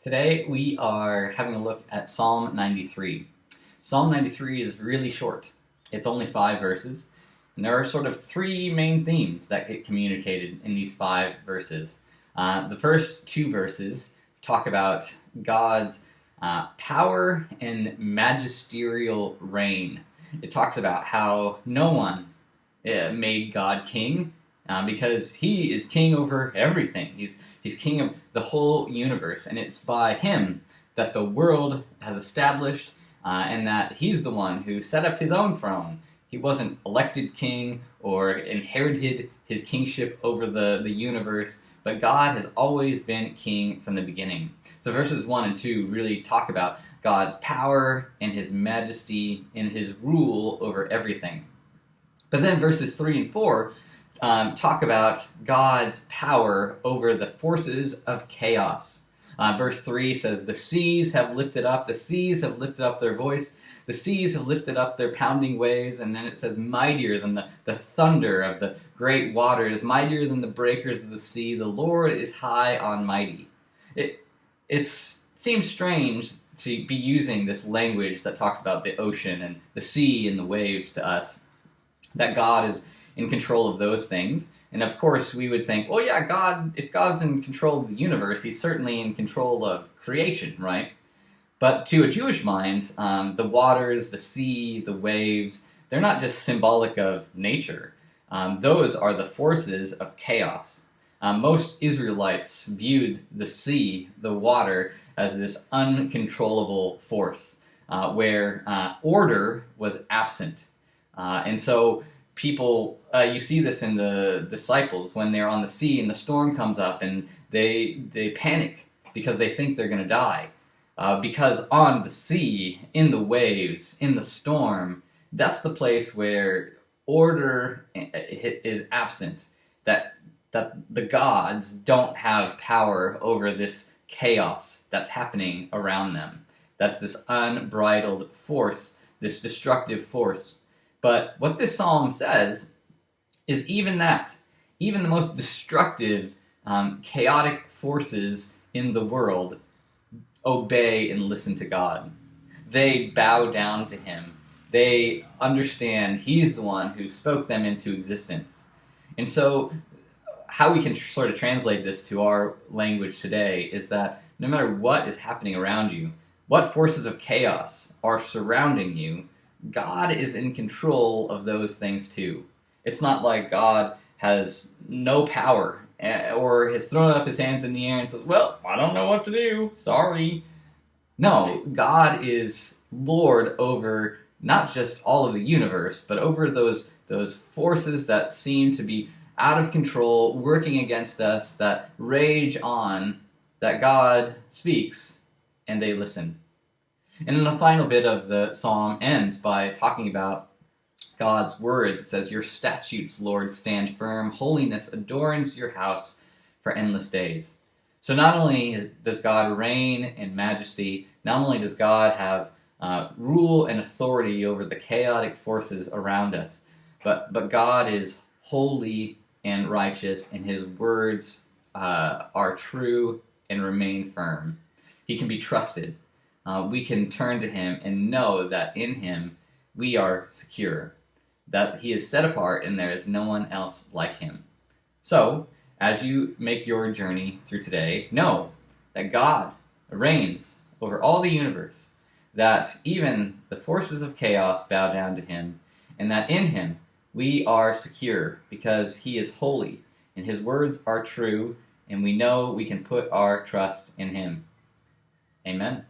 Today we are having a look at Psalm 93. Psalm 93 is really short. It's only 5 verses, and there are sort of 3 main themes that get communicated in these 5 verses. The first 2 verses talk about God's power and magisterial reign. It talks about how no one made God king, because he is king over everything. He's king of the whole universe, and it's by him that the world has established, and that he's the one who set up his own throne. He wasn't elected king or inherited his kingship over the universe, but God has always been king from the beginning. So verses 1 and 2 really talk about God's power and his majesty and his rule over everything. But then verses 3 and 4 talk about God's power over the forces of chaos. Verse 3 says, "The seas have lifted up, the seas have lifted up their voice, the seas have lifted up their pounding waves," and then it says, "Mightier than the thunder of the great waters, mightier than the breakers of the sea, the Lord is high on mighty." It seems strange to be using this language that talks about the ocean and the sea and the waves to us, that God is in control of those things. And of course we would think, well, yeah, if God's in control of the universe, he's certainly in control of creation, right? But to a Jewish mind, the waters, the sea, the waves, they're not just symbolic of nature. Those are the forces of chaos. Most Israelites viewed the sea, the water, as this uncontrollable force, where order was absent. And so people, you see this in the disciples when they're on the sea and the storm comes up, and they panic because they think they're going to die. Because on the sea, in the waves, in the storm, that's the place where order is absent, that the gods don't have power over this chaos that's happening around them. That's this unbridled force, this destructive force. But what this psalm says is even the most destructive, chaotic forces in the world obey and listen to God. They bow down to him. They understand he's the one who spoke them into existence. And so how we can sort of translate this to our language today is that no matter what is happening around you, what forces of chaos are surrounding you, God is in control of those things too. It's not like God has no power or has thrown up his hands in the air and says, well, I don't know what to do, sorry. No, God is Lord over not just all of the universe, but over those forces that seem to be out of control, working against us, that rage on, that God speaks, and they listen. And then the final bit of the psalm ends by talking about God's words. It says, "Your statutes, Lord, stand firm. Holiness adorns your house for endless days." So not only does God reign in majesty, not only does God have rule and authority over the chaotic forces around us, but God is holy and righteous, and his words are true and remain firm. He can be trusted. We can turn to him and know that in him we are secure, that he is set apart and there is no one else like him. So, as you make your journey through today, know that God reigns over all the universe, that even the forces of chaos bow down to him, and that in him we are secure because he is holy and his words are true, and we know we can put our trust in him. Amen.